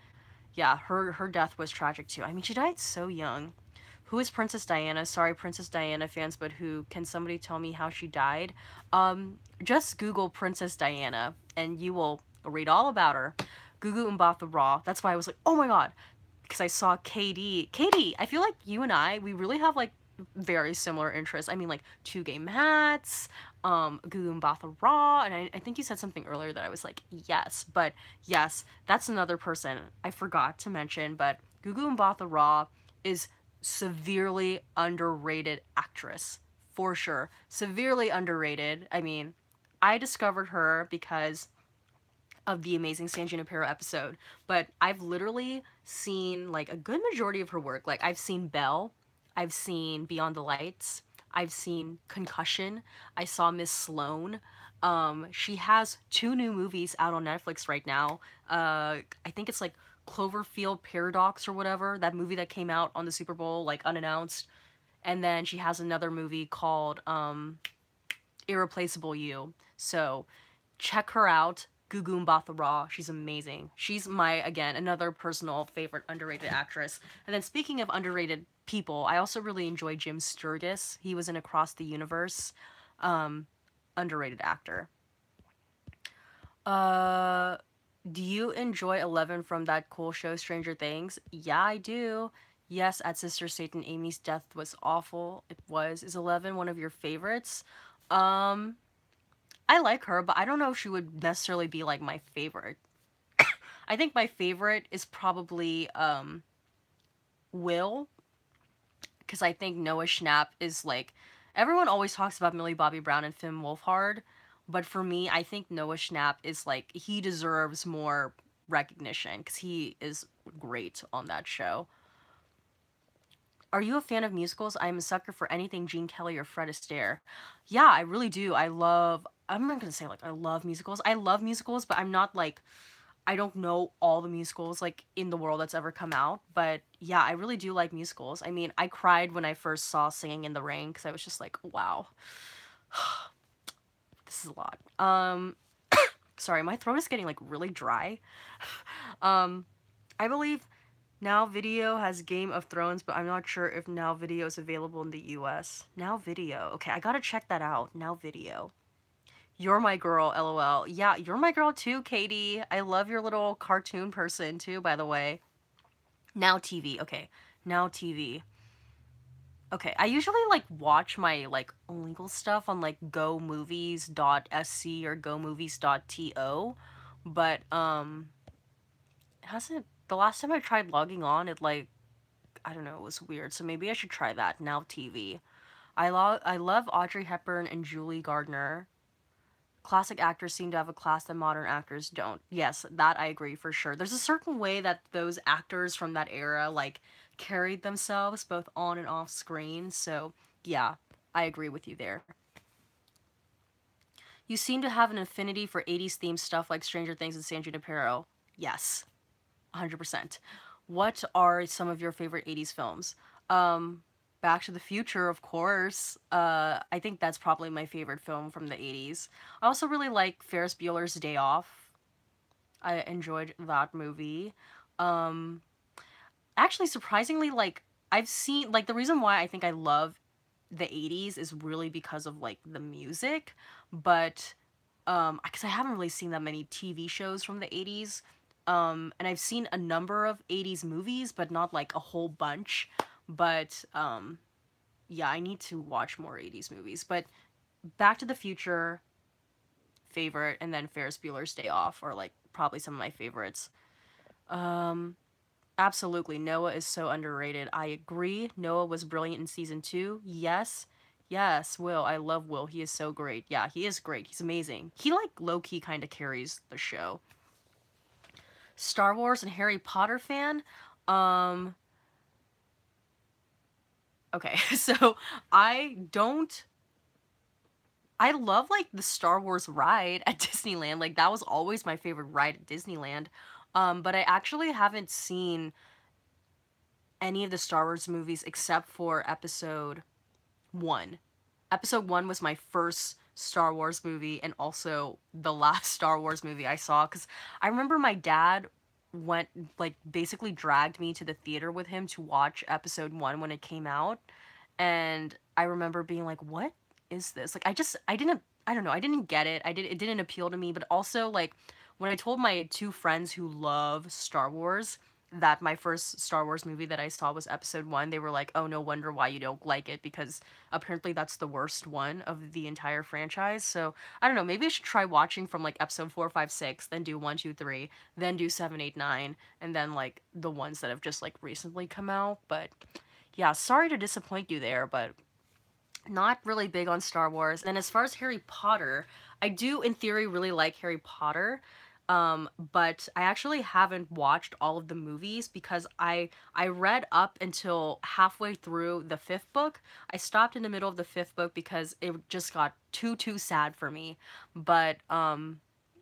Yeah, her death was tragic too. I mean, she died so young. Who is Princess Diana? Sorry, Princess Diana fans, but who? Can somebody tell me how she died? Just Google Princess Diana, and you will read all about her. Gugu Mbatha Raw. That's why I was like, oh my god, because I saw KD. KD, I feel like you and I, we really have like very similar interests. I mean, like 2 game hats, Gugu Mbatha Raw, and I think you said something earlier that I was like, yes, but yes, that's another person I forgot to mention, but Gugu Mbatha Raw is severely underrated actress for sure. Severely underrated. I mean, I discovered her because of the Amazing San Junipero episode, but I've literally seen like a good majority of her work. Like I've seen Belle, I've seen Beyond the Lights, I've seen Concussion, I saw Miss Sloane. She has 2 new movies out on Netflix right now. I think it's like Cloverfield Paradox or whatever, that movie that came out on the Super Bowl like unannounced. And then she has another movie called Irreplaceable You. So check her out. Gugun Bathara. She's amazing. She's my, again, another personal favorite underrated actress. And then speaking of underrated people, I also really enjoy Jim Sturgis. He was in Across the Universe. Underrated actor. Uh, do you enjoy Eleven from that cool show Stranger Things? Yeah, I do. Yes, at Sister Satan, Amy's death was awful. It was. Is Eleven one of your favorites? Um, I like her, but I don't know if she would necessarily be like my favorite. I think my favorite is probably Will, because I think Noah Schnapp is like, everyone always talks about Millie Bobby Brown and Finn Wolfhard, but for me, I think Noah Schnapp is like, he deserves more recognition because he is great on that show. Are you a fan of musicals? I'm a sucker for anything Gene Kelly or Fred Astaire. Yeah, I really do. I'm not gonna say like I love musicals. I love musicals, but I'm not like, I don't know all the musicals like in the world that's ever come out, but yeah, I really do like musicals. I mean, I cried when I first saw Singing in the Rain because I was just like, wow, this is a lot. Sorry, my throat is getting like really dry. Um, I believe Now Video has Game of Thrones, but I'm not sure if Now Video is available in the US. Now Video. Okay, I gotta check that out. Now Video. You're my girl, lol. Yeah, you're my girl too, Katie. I love your little cartoon person too, by the way. Now TV. Okay. Now TV. Okay, I usually like watch my like illegal stuff on like gomovies.sc or gomovies.to, but it hasn't, the last time I tried logging on, it like, I don't know, it was weird. So maybe I should try that. Now TV. I love Audrey Hepburn and Julie Gardner. Classic actors seem to have a class that modern actors don't. Yes, that I agree for sure. There's a certain way that those actors from that era like carried themselves both on and off screen. So, yeah, I agree with you there. You seem to have an affinity for 80s themed stuff like Stranger Things and San Junipero. Yes, 100%. What are some of your favorite 80s films? Um, Back to the Future, of course. I think that's probably my favorite film from the 80s. I also really like Ferris Bueller's Day Off. I enjoyed that movie. Um, Actually, surprisingly, like, I've seen, like, the reason why I think I love the 80s is really because of, like, the music, but because I haven't really seen that many TV shows from the 80s. And I've seen a number of 80s movies, but not like a whole bunch. But yeah, I need to watch more 80s movies. But Back to the Future, favorite, and then Ferris Bueller's Day Off are like probably some of my favorites. Um, Absolutely, Noah is so underrated. I agree. Noah was brilliant in season 2. Yes. Yes, Will. I love Will. He is so great. Yeah, he is great. He's amazing. He like low key kind of carries the show. Star Wars and Harry Potter fan. Um okay, so I don't I love like the Star Wars ride at Disneyland. Like that was always my favorite ride at Disneyland. But I actually haven't seen any of the Star Wars movies except for episode 1. Episode 1 was my first Star Wars movie and also the last Star Wars movie I saw cuz I remember my dad went like basically dragged me to the theater with him to watch episode 1 when it came out, and I remember being like, what is this? Like I don't know, I didn't get it. It didn't appeal to me, but also like when I told my two friends who love Star Wars that my first Star Wars movie that I saw was episode 1, they were like, "Oh, no wonder why you don't like it because apparently that's the worst one of the entire franchise." So, I don't know, maybe I should try watching from like episode 4, 5, 6, then do 1, 2, 3, then do 7, 8, 9, and then like the ones that have just like recently come out, but yeah, sorry to disappoint you there, but not really big on Star Wars. And as far as Harry Potter, I do in theory really like Harry Potter. But I actually haven't watched all of the movies because I read up until halfway through the 5th book. I stopped in the middle of the 5th book because it just got too sad for me. But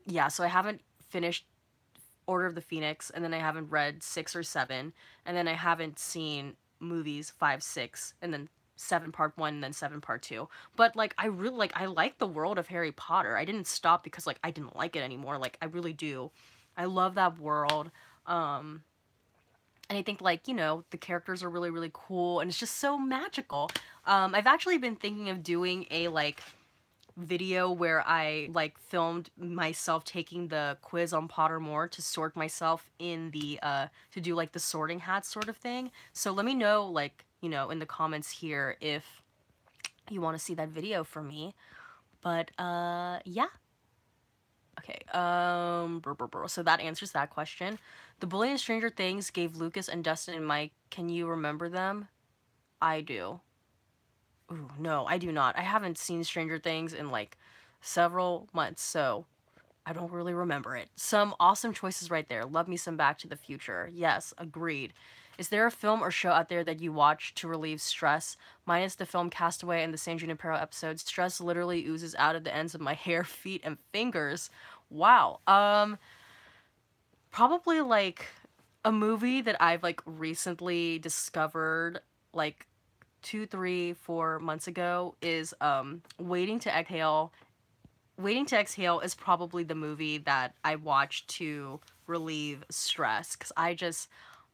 yeah, so I haven't finished Order of the Phoenix, and then I haven't read 6 or 7, and then I haven't seen movies 5, 6, and then Seven Part 1 and then Seven Part 2. But like I really I like the world of Harry Potter. I didn't stop because like I didn't like it anymore. Like I really do. I love that world. Um and I think like, the characters are really really cool and it's just so magical. I've actually been thinking of doing a like video where I like filmed myself taking the quiz on Pottermore to sort myself in the to do like the sorting hat sort of thing. So let me know like, in the comments here if you want to see that video from me. But yeah. Okay. So that answers that question. The bully in Stranger Things gave Lucas and Dustin and Mike. Can you remember them? I do. Ooh, no, I do not. I haven't seen Stranger Things in like several months, so I don't really remember it. Some awesome choices right there. Love me some Back to the Future. Yes, agreed. Is there a film or show out there that you watch to relieve stress? Minus the film Castaway and the San Junipero episode, stress literally oozes out of the ends of my hair, feet, and fingers. Wow. Probably like a movie that I've like recently discovered, like 2, 3, 4 months ago is Waiting to Exhale is probably the movie that I watch to relieve stress because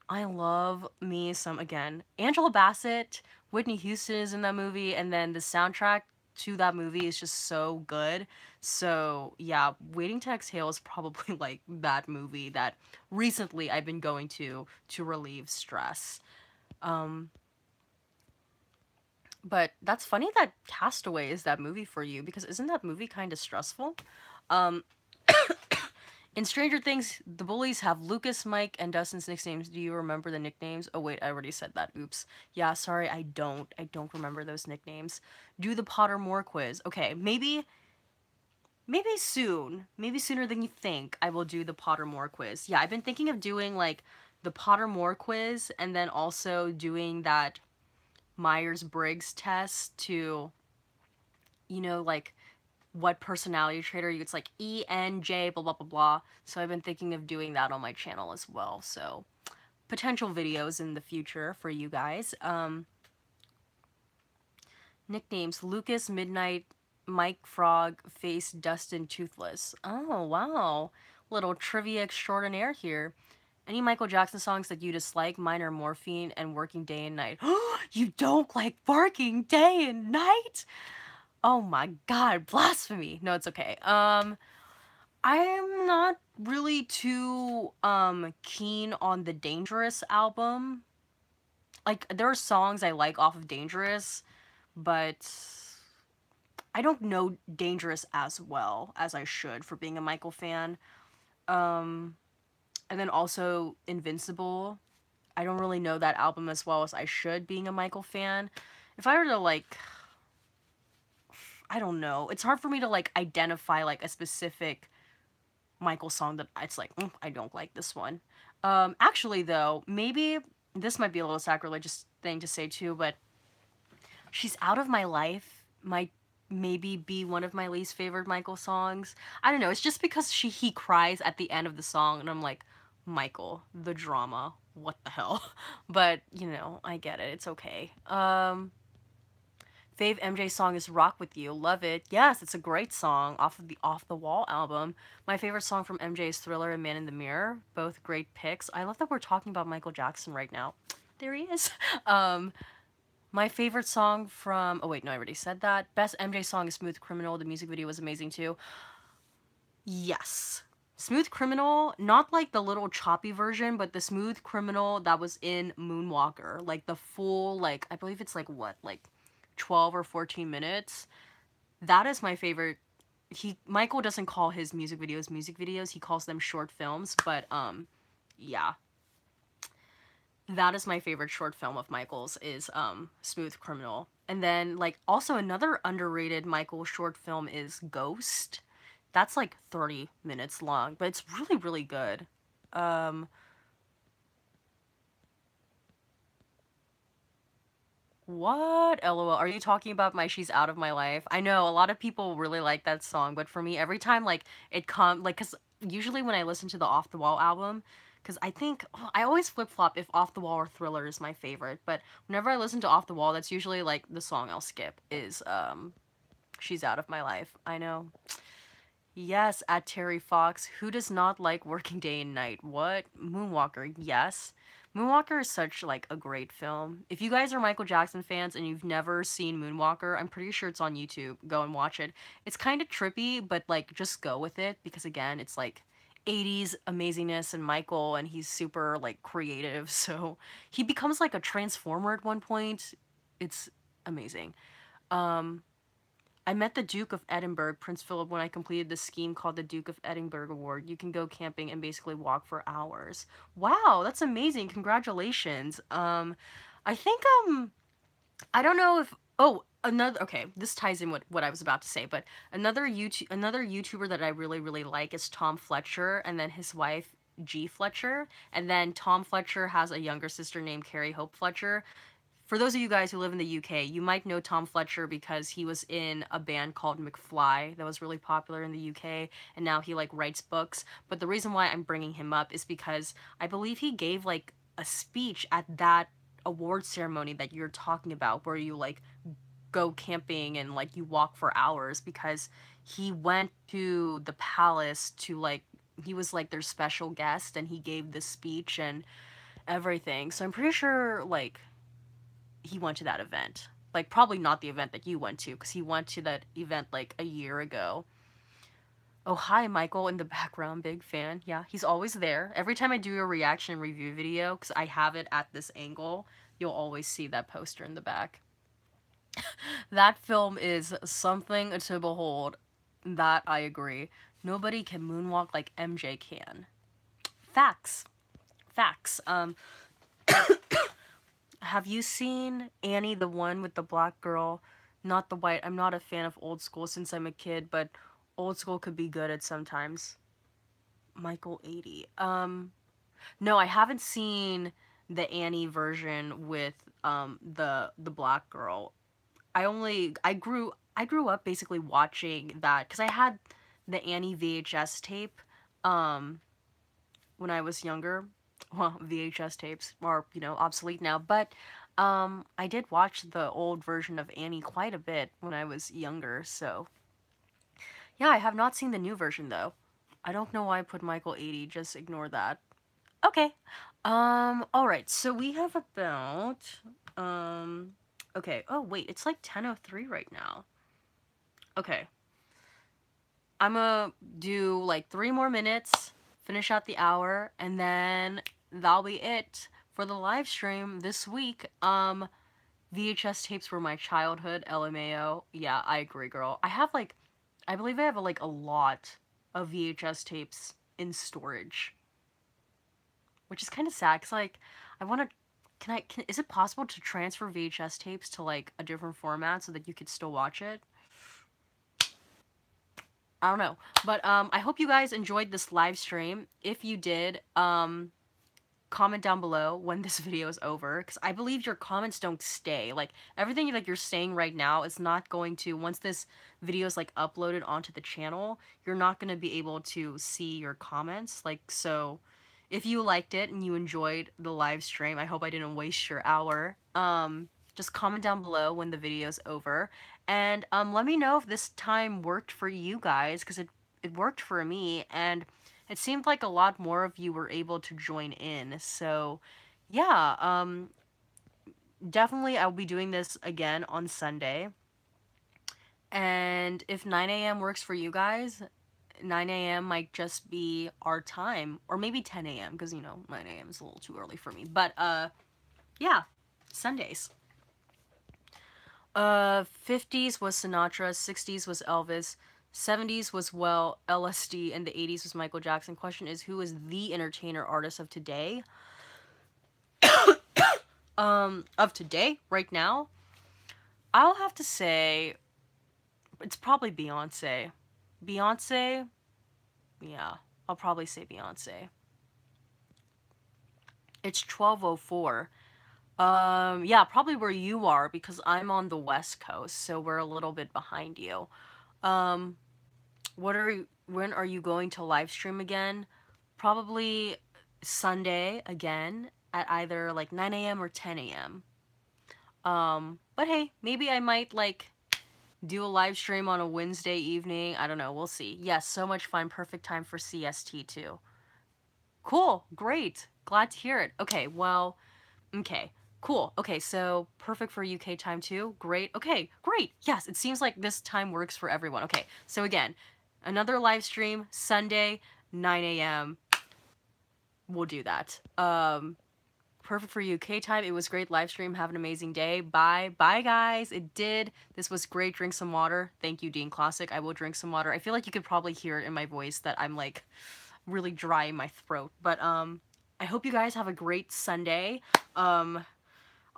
I love me some, again, Angela Bassett, Whitney Houston is in that movie, and then the soundtrack to that movie is just so good. So yeah, Waiting to Exhale is probably like that movie that recently I've been going to relieve stress. Um, but that's funny that Castaway is that movie for you because isn't that movie kind of stressful? Um, in Stranger Things, the bullies have Lucas, Mike, and Dustin's nicknames. Do you remember the nicknames? Oh wait, I already said that. Oops. Yeah, sorry, I don't. I don't remember those nicknames. Do the Pottermore quiz. Okay, maybe soon. Maybe sooner than you think. I will do the Pottermore quiz. Yeah, I've been thinking of doing like the Pottermore quiz and then also doing that Myers-Briggs test to, like what personality trait are you? It's like ENJ, blah, blah, blah, blah. So I've been thinking of doing that on my channel as well. So potential videos in the future for you guys. Nicknames: Lucas, Midnight, Mike, Frog, Face, Dustin, Toothless. Oh, wow. Little trivia extraordinaire here. Any Michael Jackson songs that you dislike? Mine are Morphine and Working Day and Night. You don't like Working Day and Night? Oh my god, blasphemy. No, it's okay. I'm not really too keen on the Dangerous album. Like there are songs I like off of Dangerous, but I don't know Dangerous as well as I should for being a Michael fan. And then also Invincible. I don't really know that album as well as I should being a Michael fan. If I were to like, I don't know. It's hard for me to like identify like a specific Michael song that it's like, I don't like this one. Actually though, maybe this might be a little sacrilegious thing to say too, but She's Out of My Life might maybe be one of my least favorite Michael songs. I don't know, it's just because he cries at the end of the song and I'm like, Michael, the drama, what the hell? But, I get it. It's okay. Fave MJ song is Rock With You. Love it. Yes, it's a great song off of the Off the Wall album. My favorite song from MJ is Thriller and Man in the Mirror. Both great picks. I love that we're talking about Michael Jackson right now. There he is. My favorite song from... Oh, wait, no, I already said that. Best MJ song is Smooth Criminal. The music video was amazing, too. Yes. Smooth Criminal, not like the little choppy version, but the Smooth Criminal that was in Moonwalker. Like the full, like, I believe it's like what? Like 12 or 14 minutes. That is my favorite. Michael doesn't call his music videos, he calls them short films, but yeah. That is my favorite short film of Michael's is Smooth Criminal. And then like also another underrated Michael short film is Ghost. That's like 30 minutes long, but it's really really good. Um What? LOL. Are you talking about my She's Out of My Life? I know a lot of people really like that song, but for me, every time like it comes, like, cause usually when I listen to the Off the Wall album, because I think I always flip flop if Off the Wall or Thriller is my favorite. But whenever I listen to Off the Wall, that's usually like the song I'll skip is She's Out of My Life. I know. Yes, at Terry Fox. Who does not like working day and night? What? Moonwalker, yes. Moonwalker is such like a great film. If you guys are Michael Jackson fans and you've never seen Moonwalker, I'm pretty sure it's on YouTube. Go and watch it. It's kind of trippy, but like just go with it because again, it's like 80s amazingness and Michael and he's super like creative. So he becomes like a transformer at one point. It's amazing. Um I met the Duke of Edinburgh, Prince Philip, when I completed the scheme called the Duke of Edinburgh Award. You can go camping and basically walk for hours. Wow, that's amazing. Congratulations. I think I don't know if another okay, this ties in with what I was about to say, but another YouTuber that I really like is Tom Fletcher and then his wife G Fletcher, and then Tom Fletcher has a younger sister named Carrie Hope Fletcher. For those of you guys who live in the UK, you might know Tom Fletcher because he was in a band called McFly that was really popular in the UK, and now he like writes books. But the reason why I'm bringing him up is because I believe he gave like a speech at that award ceremony that you're talking about where you like go camping and like you walk for hours because he went to the palace to like he was like their special guest and he gave this speech and everything. So I'm pretty sure like he went to that event. Like, probably not the event that you went to, because he went to that event like a year ago. Oh, hi, Michael, in the background, big fan. Yeah, he's always there. Every time I do a reaction review video, because I have it at this angle, you'll always see that poster in the back. That film is something to behold. That I agree. Nobody can moonwalk like MJ can. Facts. Facts. Have you seen Annie, the one with the black girl? Not the white. I'm not a fan of old school since I'm a kid, but old school could be good at sometimes. Michael 80. No, I haven't seen the Annie version with the black girl. I grew up basically watching that cuz I had the Annie VHS tape um when I was younger. Well, VHS tapes are, obsolete now, but I did watch the old version of Annie quite a bit when I was younger, so yeah, I have not seen the new version though. I don't know why I put Michael 80, just ignore that. Okay. All right. So we have about um okay. Oh, wait, it's like 10:03 right now. Okay. I'm gonna do like 3 more minutes, finish out the hour, and then that'll be it for the live stream this week. VHS tapes were my childhood, LMAO. Yeah, I agree, girl. I believe I have like a lot of VHS tapes in storage, which is kind of sad because like I want to. Is it possible to transfer VHS tapes to like a different format so that you could still watch it? I don't know. But I hope you guys enjoyed this live stream. If you did, comment down below when this video is over because I believe your comments don't stay. Like everything like you're saying right now is not going to once this video is like uploaded onto the channel, you're not going to be able to see your comments. Like so if you liked it and you enjoyed the live stream, I hope I didn't waste your hour. Just comment down below when the video's over and let me know if this time worked for you guys because it worked for me and it seemed like a lot more of you were able to join in. So, yeah, definitely I'll be doing this again on Sunday. And if 9 a.m. works for you guys, 9 a.m. might just be our time. Or maybe 10 a.m. because, 9 a.m. is a little too early for me. But, yeah, Sundays. 50s was Sinatra, 60s was Elvis, 70s was, well, LSD, and the 80s was Michael Jackson. Question is, who is the entertainer artist of today? Of today, right now? I'll have to say, it's probably Beyonce. Beyonce? Yeah, I'll probably say Beyonce. It's 12:04. Yeah, probably where you are, because I'm on the West Coast, so we're a little bit behind you. When are you going to live stream again? Probably Sunday again at either like 9 a.m. or 10 a.m. But hey, maybe I might like do a live stream on a Wednesday evening. I don't know. We'll see. Yes, so much fun. Perfect time for CST too. Cool. Great. Glad to hear it. Okay, well, okay. Cool. Okay, so perfect for UK time too. Great. Okay, great. Yes, it seems like this time works for everyone. Okay, so again, another live stream Sunday, 9 a.m. We'll do that. Perfect for UK time. It was great live stream. Have an amazing day. Bye. Bye, guys. It did. This was great. Drink some water. Thank you, Dean Classic. I will drink some water. I feel like you could probably hear it in my voice that I'm like really dry in my throat. But I hope you guys have a great Sunday. Um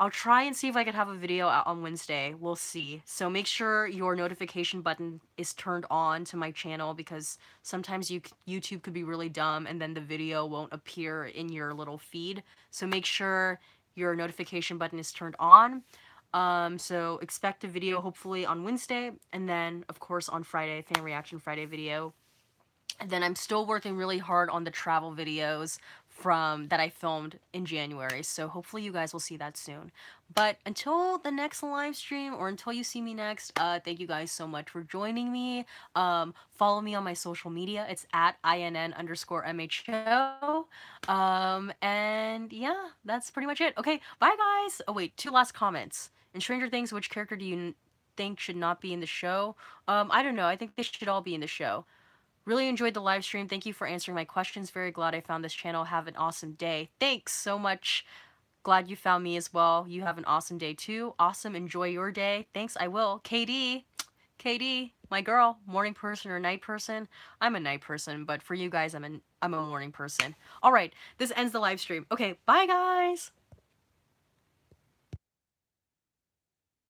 I'll try and see if I can have a video out on Wednesday. We'll see. So make sure your notification button is turned on to my channel because sometimes YouTube could be really dumb and then the video won't appear in your little feed. So make sure your notification button is turned on. So expect a video hopefully on Wednesday and then of course on Friday, Fan Reaction Friday video. And then I'm still working really hard on the travel videos from that I filmed in January. So hopefully you guys will see that soon. But until the next live stream or until you see me next, thank you guys so much for joining me. Follow me on my social media. It's at INN_MHO. And yeah, that's pretty much it. Okay, bye guys. Oh wait, two last comments. In Stranger Things, which character do you think should not be in the show? I don't know. I think they should all be in the show. Really enjoyed the live stream. Thank you for answering my questions. Very glad I found this channel. Have an awesome day. Thanks so much. Glad you found me as well. You have an awesome day too. Awesome. Enjoy your day. Thanks. I will. KD. KD, my girl, morning person or night person? I'm a night person, but for you guys, I'm a morning person. All right, this ends the live stream. Okay, bye guys.